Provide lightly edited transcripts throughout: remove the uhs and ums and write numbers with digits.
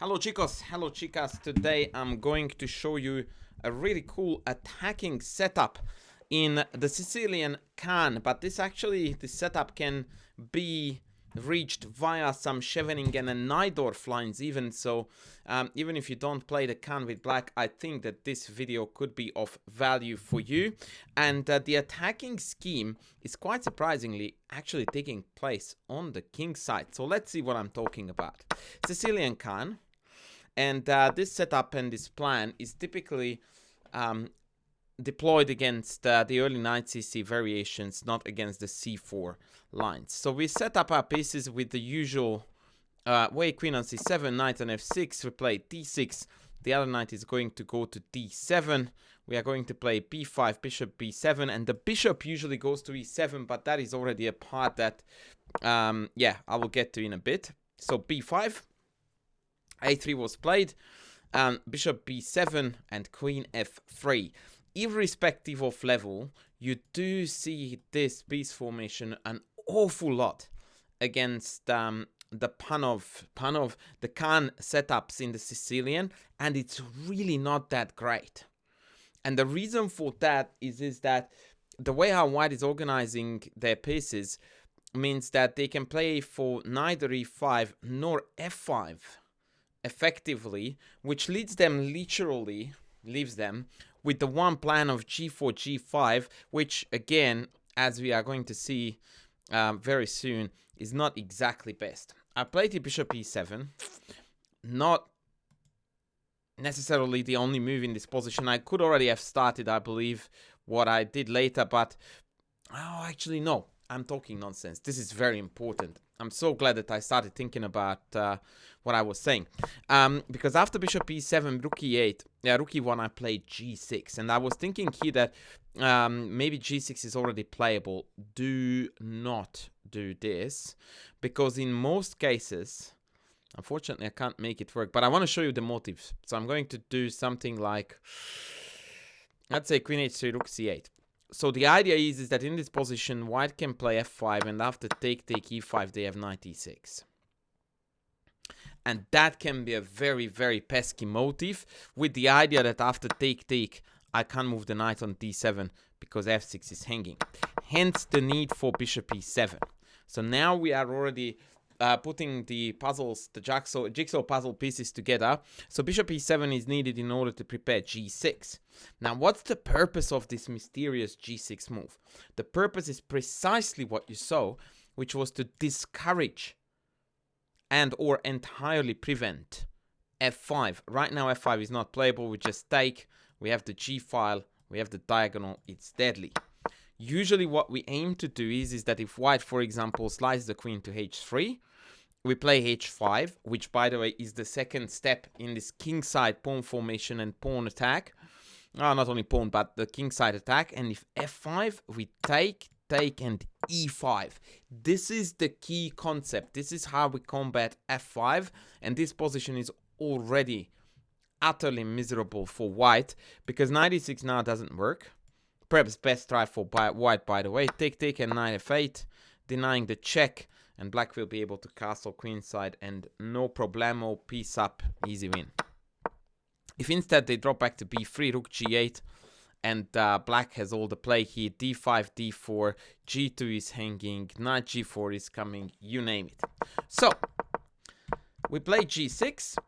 Hello chicos, hello chicas. Today I'm going to show you a really cool attacking setup in the Sicilian Kan, but this setup can be reached via some Scheveningen and Najdorf lines even, so even if you don't play the Kan with black, I think that this video could be of value for you. And the attacking scheme is quite surprisingly actually taking place on the Kingside, so let's see what I'm talking about. Sicilian Kan. And this setup and this plan is typically deployed against the early knight cc variations, not against the c4 lines. So we set up our pieces with the usual way: queen on c7, knight on f6, we play d6, the other knight is going to go to d7, we are going to play b5, bishop b7, and the bishop usually goes to e7, but that is already a part that, yeah, I will get to in a bit. So b5. a3 was played, bishop b7 and queen f3. Irrespective of level, you do see this piece formation an awful lot against the Panov, the Kan setups in the Sicilian, and it's really not that great. And the reason for that is that the way how white is organizing their pieces means that they can play for neither e5 nor f5 effectively, which leaves them with the one plan of g4, g5, which again, as we are going to see very soon, is not exactly best. I played the bishop e7, not necessarily the only move in this position. I could already have started, I believe, what I did later, but oh, actually no, I'm talking nonsense. This is very important. I'm so glad that I started thinking about what I was saying. Because after bishop e7, rook e8, rook e1, I played g6. And I was thinking here that maybe g6 is already playable. Do not do this, because in most cases, unfortunately, I can't make it work. But I want to show you the motives. So I'm going to do something like, let's say queen h3, rook c8. So the idea is that in this position, white can play f5, and after take e5, they have knight e6. And that can be a very, very pesky motive, with the idea that after take, I can't move the knight on d7 because f6 is hanging. Hence the need for bishop e7. So now we are already putting the puzzles, the jigsaw puzzle pieces together. So bishop e7 is needed in order to prepare g6. Now, what's the purpose of this mysterious g6 move? The purpose is precisely what you saw, which was to discourage and or entirely prevent f5. Right now, f5 is not playable. We just take. We have the g file. We have the diagonal. It's deadly. Usually what we aim to do is that if white, for example, slices the queen to h3, we play h5, which, by the way, is the second step in this kingside pawn formation and pawn attack. Not only pawn, but the kingside attack. And if f5, we take, and e5. This is the key concept. This is how we combat f5. And this position is already utterly miserable for white, because knight e6 now doesn't work. Perhaps best try for white, by the way. Take, and knight f8, denying the check. And black will be able to castle queenside, and no problemo, piece up, easy win. If instead they drop back to b3, rook g8, and black has all the play here, d5, d4, g2 is hanging, knight g4 is coming, you name it. So, we played g6.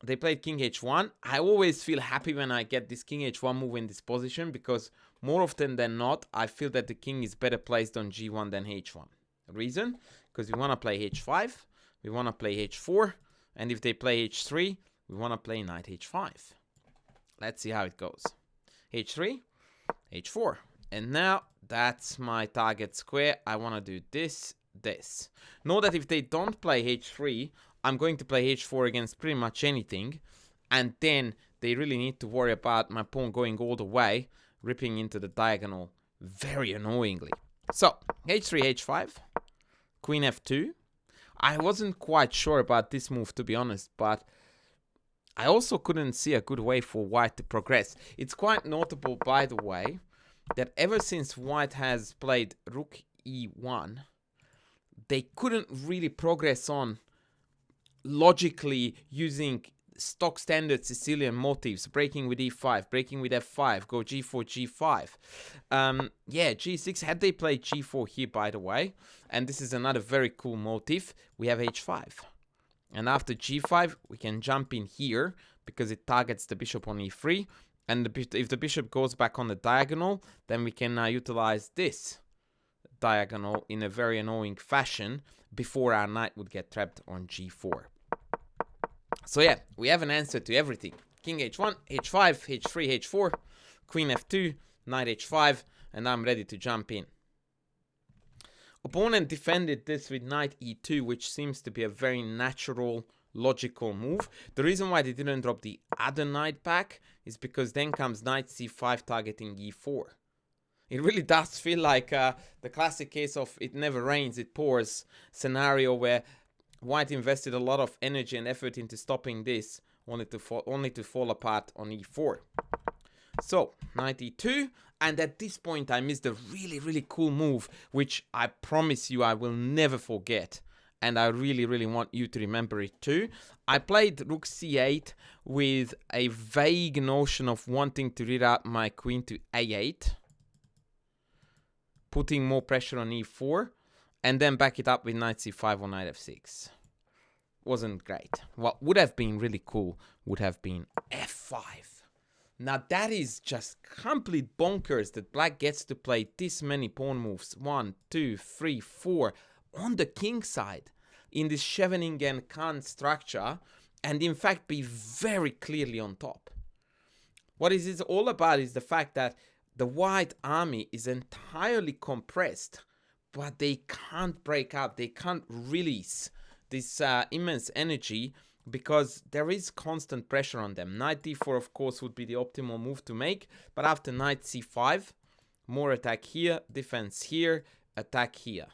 They played king h1. I always feel happy when I get this king h1 move in this position, because more often than not, I feel that the king is better placed on g1 than h1. Reason? Because we want to play h5, we want to play h4, and if they play h3, we want to play knight h5. Let's see how it goes. h3, h4. And now that's my target square. I want to do this. Know that if they don't play h3, I'm going to play h4 against pretty much anything, and then they really need to worry about my pawn going all the way, ripping into the diagonal very annoyingly. So, h3, h5, queen f2. I wasn't quite sure about this move, to be honest, but I also couldn't see a good way for white to progress. It's quite notable, by the way, that ever since white has played rook e1, they couldn't really progress on logically using stock standard Sicilian motifs, breaking with e5, breaking with f5, go g4, g5. Yeah, g6, had they played g4 here, by the way, and this is another very cool motif, we have h5. And after g5, we can jump in here, because it targets the bishop on e3, and if the bishop goes back on the diagonal, then we can utilize this diagonal in a very annoying fashion, before our knight would get trapped on g4. So yeah, we have an answer to everything. King h1, h5, h3, h4, queen f2, knight h5, and I'm ready to jump in. Opponent defended this with knight e2, which seems to be a very natural, logical move. The reason why they didn't drop the other knight back is because then comes knight c5 targeting e4. It really does feel like the classic case of it never rains, it pours scenario where White invested a lot of energy and effort into stopping this, only to fall apart on e4. So, knight e2, and at this point I missed a really, really cool move, which I promise you I will never forget, and I really, really want you to remember it too. I played rook c8 with a vague notion of wanting to reroute my queen to a8, putting more pressure on e4, and then back it up with knight c5 or knight f6. Wasn't great. What would have been really cool would have been f5. Now that is just complete bonkers that black gets to play this many pawn moves. 1, 2, 3, 4 on the king side in this Sicilian Kan structure, and in fact be very clearly on top. What is this all about is the fact that the white army is entirely compressed, but they can't break out, they can't release this immense energy because there is constant pressure on them. Knight d4 of course would be the optimal move to make, but after knight c5, more attack here, defense here, attack here.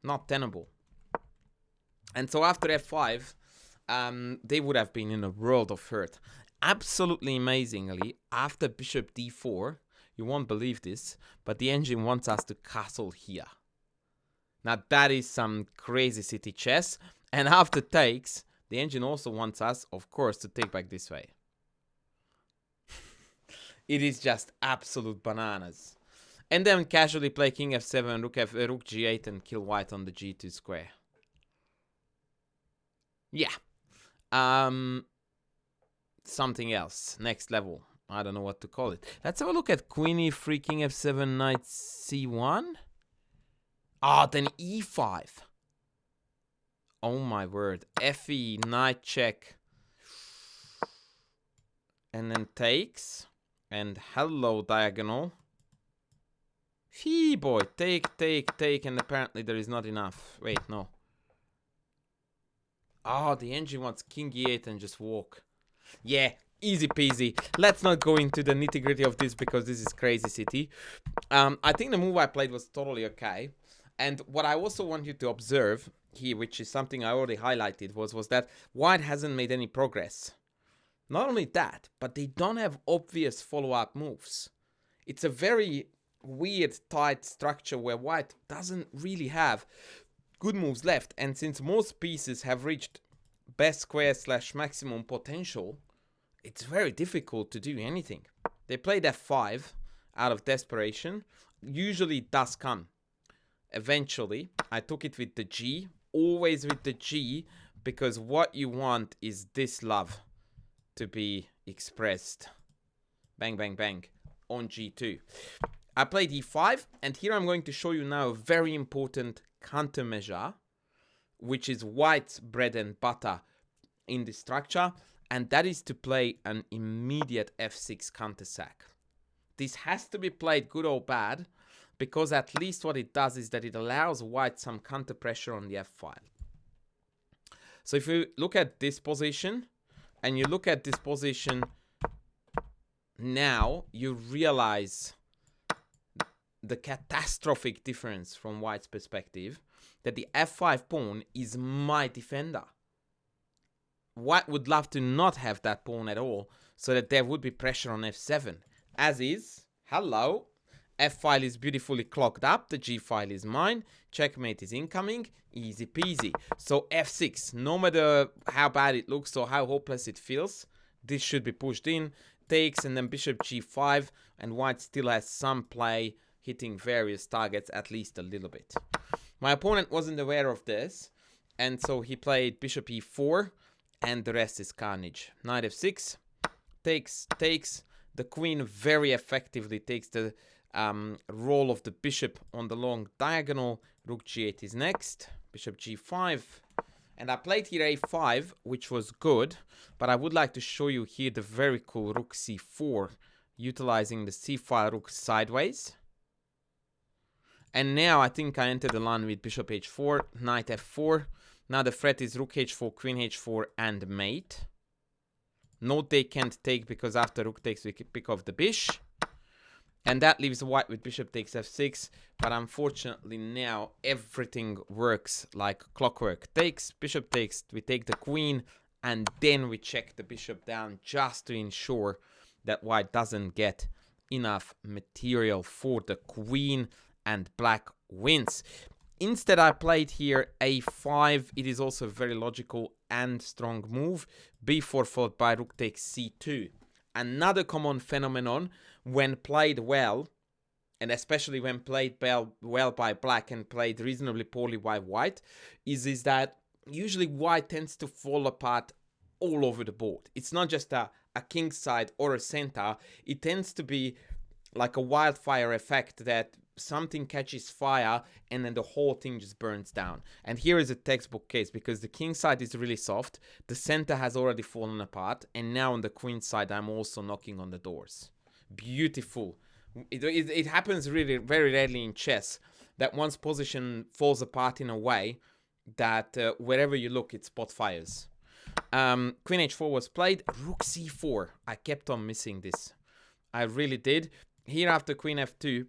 Not tenable. And so after f5, they would have been in a world of hurt. Absolutely amazingly, after bishop d4, you won't believe this, but the engine wants us to castle here. Now that is some crazy city chess. And after takes, the engine also wants us, of course, to take back this way. It is just absolute bananas. And then casually play king f7, rook g8 and kill white on the g2 square. Yeah. Something else. Next level. I don't know what to call it. Let's have a look at queen e3, king f7, knight c1. Ah, then e5. Oh my word. Fe, knight check. And then takes. And hello, diagonal. Fee boy. Take, take, take. And apparently there is not enough. Wait, no. Oh, the engine wants king e8 and just walk. Yeah, easy peasy. Let's not go into the nitty gritty of this because this is crazy city. I think the move I played was totally okay. And what I also want you to observe here, which is something I already highlighted, was that white hasn't made any progress. Not only that, but they don't have obvious follow-up moves. It's a very weird, tight structure where white doesn't really have good moves left. And since most pieces have reached best square / maximum potential, it's very difficult to do anything. They played f5 out of desperation. Usually it does come. Eventually, I took it with the G, always with the G, because what you want is this love to be expressed. Bang, bang, bang, on G2. I played E5, and here I'm going to show you now a very important countermeasure, which is white's bread and butter in the structure, and that is to play an immediate F6 counter sack. This has to be played good or bad, because at least what it does is that it allows white some counter pressure on the F file. So if you look at this position, and you look at this position now, you realize the catastrophic difference from white's perspective, that the F5 pawn is my defender. White would love to not have that pawn at all, so that there would be pressure on F7. As is, hello, F file is beautifully clocked up. The G file is mine. Checkmate is incoming. Easy peasy. So F6, no matter how bad it looks or how hopeless it feels, this should be pushed in. Takes, and then bishop G5, and white still has some play, hitting various targets at least a little bit. My opponent wasn't aware of this, and so he played bishop E4, and the rest is carnage. Knight F6, takes. The queen very effectively takes the role of the bishop on the long diagonal. Rook G8 is next. Bishop G5. And I played here A5, which was good. But I would like to show you here the very cool Rook C4, utilizing the C file rook sideways. And now I think I entered the line with bishop H4, knight F4. Now the threat is rook H4, queen H4, and mate. Note they can't take because after rook takes we pick off the bish. And that leaves white with bishop takes F6. But unfortunately now everything works like clockwork. Takes, bishop takes, we take the queen. And then we check the bishop down just to ensure that white doesn't get enough material for the queen. And black wins. Instead, I played here A5. It is also a very logical and strong move. B4 followed by rook takes C2. Another common phenomenon when played well, and especially when played well by black and played reasonably poorly by white, is that usually white tends to fall apart all over the board. It's not just a kingside or a center. It tends to be like a wildfire effect that something catches fire and then the whole thing just burns down. And here is a textbook case because the king side is really soft, the center has already fallen apart, and now on the queen side I'm also knocking on the doors. Beautiful. It happens really very rarely in chess that one's position falls apart in a way that wherever you look it spot fires. Queen h4 was played. Rook c4. I kept on missing this. I really did. Here after queen f2,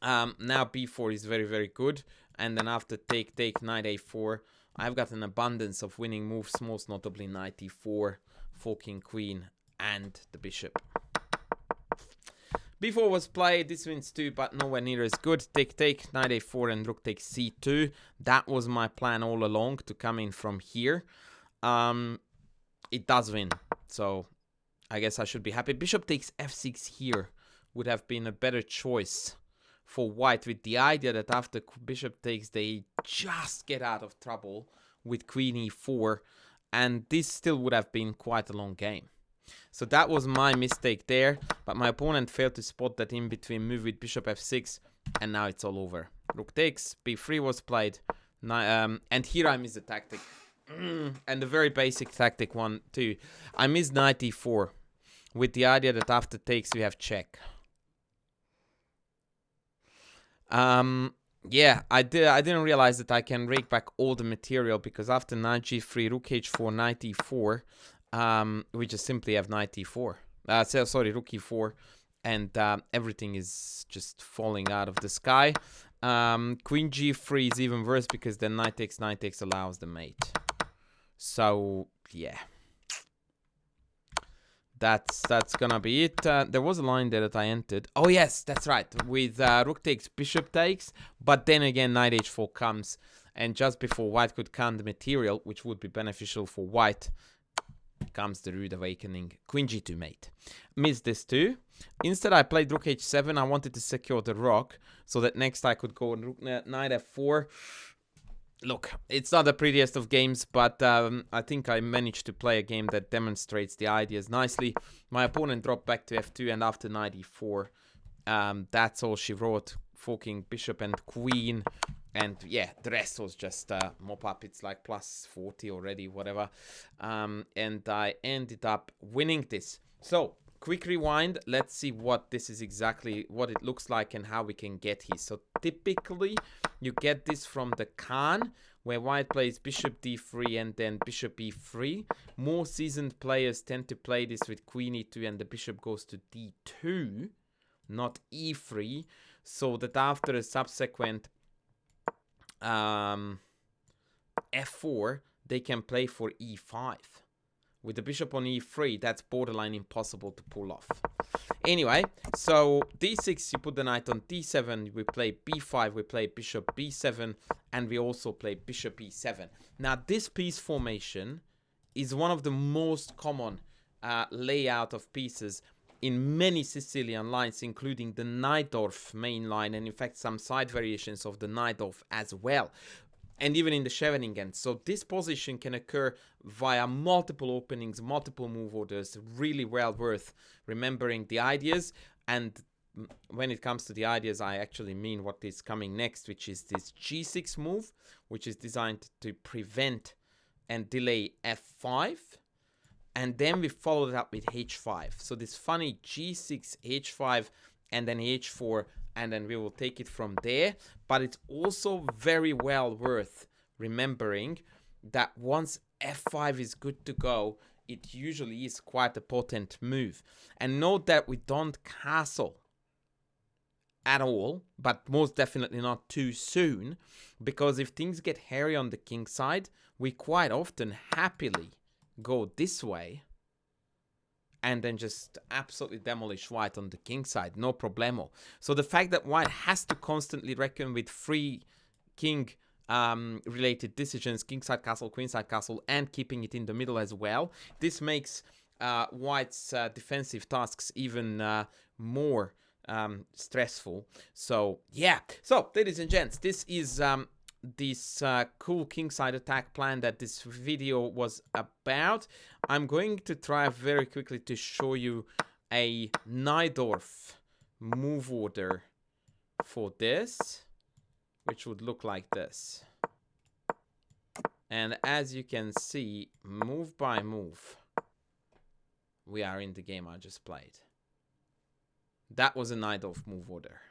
now b4 is very, very good. And then after take, knight a4, I've got an abundance of winning moves, most notably knight e4, forking queen, and the bishop. b4 was played. This wins too, but nowhere near as good. Take, knight a4, and rook takes c2. That was my plan all along, to come in from here. It does win, so I guess I should be happy. Bishop takes f6 here would have been a better choice for white, with the idea that after bishop takes they just get out of trouble with queen e4, and this still would have been quite a long game. So that was my mistake there, but my opponent failed to spot that in between move with bishop f6, and now it's all over. Rook takes, b3 was played, and here I missed the tactic. And the very basic tactic one too. I missed knight e4 with the idea that after takes we have check. Yeah, I didn't realize that I can rake back all the material, because after knight g3, rook h4, knight e4, we just simply have knight e4. Sorry, rook e4, and everything is just falling out of the sky. Queen g3 is even worse, because then knight takes allows the mate. So yeah, that's gonna be it. There was a line there that I entered. Oh yes, that's right, with rook takes, bishop takes, but then again knight h4 comes, and just before white could count the material, which would be beneficial for white, comes the rude awakening. Queen g2 mate. Missed this too. Instead I played rook h7. I wanted to secure the rook so that next I could go rook knight f4. Look, it's not the prettiest of games, but I think I managed to play a game that demonstrates the ideas nicely. My opponent dropped back to f2, and after knight e4, that's all she wrote, forking bishop and queen. And yeah, the rest was just mop up. It's like plus 40 already, whatever. And I ended up winning this. So, quick rewind. Let's see what this is exactly, what it looks like and how we can get here. So typically, you get this from the Kan, where white plays bishop d3 and then bishop e3. More seasoned players tend to play this with queen e2 and the bishop goes to d2, not e3, so that after a subsequent f4, they can play for e5. with the bishop on e3, that's borderline impossible to pull off. Anyway, so d6, you put the knight on d7, we play b5, we play bishop b7, and we also play bishop e7. Now, this piece formation is one of the most common layout of pieces in many Sicilian lines, including the Najdorf main line, and in fact some side variations of the Najdorf as well, and even in the Scheveningen. So this position can occur via multiple openings, multiple move orders, really well worth remembering the ideas. And when it comes to the ideas, I actually mean what is coming next, which is this g6 move, which is designed to prevent and delay f5. And then we follow it up with h5. So this funny g6, h5, and then h4, and then we will take it from there. But it's also very well worth remembering that once f5 is good to go, it usually is quite a potent move. And note that we don't castle at all, but most definitely not too soon, because if things get hairy on the king side, we quite often happily go this way and then just absolutely demolish white on the king side, no problemo. So the fact that white has to constantly reckon with free king related decisions, king side castle, queen side castle, and keeping it in the middle as well, this makes white's defensive tasks even more stressful. So yeah, so ladies and gents, this is this cool kingside attack plan that this video was about. I'm going to try very quickly to show you a Najdorf move order for this, which would look like this. And as you can see, move by move, we are in the game I just played. That was a Najdorf move order.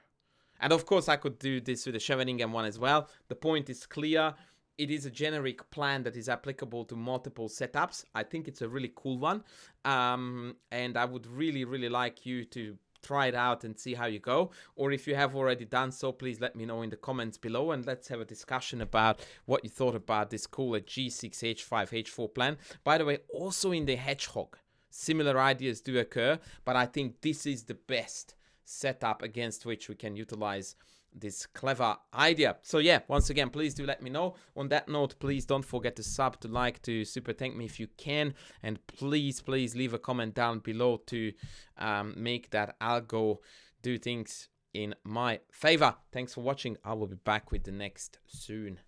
And of course, I could do this with the Scheveningen one as well. The point is clear. It is a generic plan that is applicable to multiple setups. I think it's a really cool one. And I would really, really like you to try it out and see how you go. Or if you have already done so, please let me know in the comments below. And let's have a discussion about what you thought about this cool G6, H5, H4 plan. By the way, also in the Hedgehog, similar ideas do occur. But I think this is the best setup against which we can utilize this clever idea. So yeah, once again, please do let me know. On that note, please don't forget to sub, to like, to super thank me if you can, and please leave a comment down below to make that algo do things in my favor. Thanks for watching. I will be back with the next soon.